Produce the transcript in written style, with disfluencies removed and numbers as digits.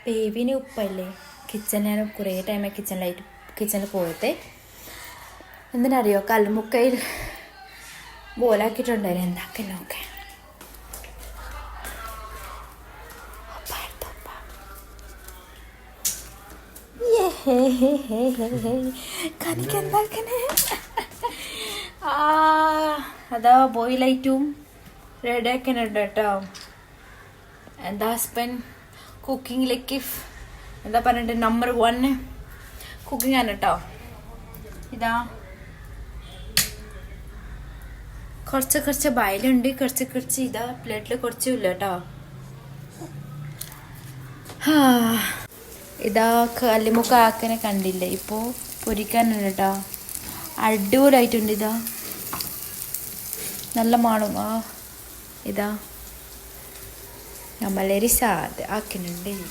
ബേബിന് ഉപ്പല്ലേ കിച്ചണിൽ കുറേ ടൈം കിച്ചണിൽ പോയത് എന്തിനറിയോ കല്ലുമുക്കയിൽ ബോലാക്കിയിട്ടുണ്ടായിരുന്നു എന്താക്കാൻ നോക്കെ കനിക്കെന്താക്കണേ അതാ ബോയിലായിട്ടും റെഡിയാക്കാനുണ്ട് കേട്ടോ. എന്താ ഹസ്ബൻഡ് കുക്കിങ്ങിലേക്ക് എന്താ പറഞ്ഞിട്ട് നമ്പർ 1 കുക്കിംഗ് ആണ് കേട്ടോ. ഇതാ കുറച്ച് ബയലുണ്ട്, കുറച്ച് ഇതാ പ്ലേറ്റിൽ കുറച്ചുമില്ല കേട്ടോ. ഇതാ കല്ലുമുക്ക ആക്കനെ കണ്ടില്ലേ, ഇപ്പോൾ പൊരിക്കാനുണ്ട് കേട്ടോ. അടിപൊളിയായിട്ടുണ്ട്. ഇതാ നല്ല മണം. ഇതാ നമ്മളൊരു സാധ ആക്കുന്നുണ്ട്.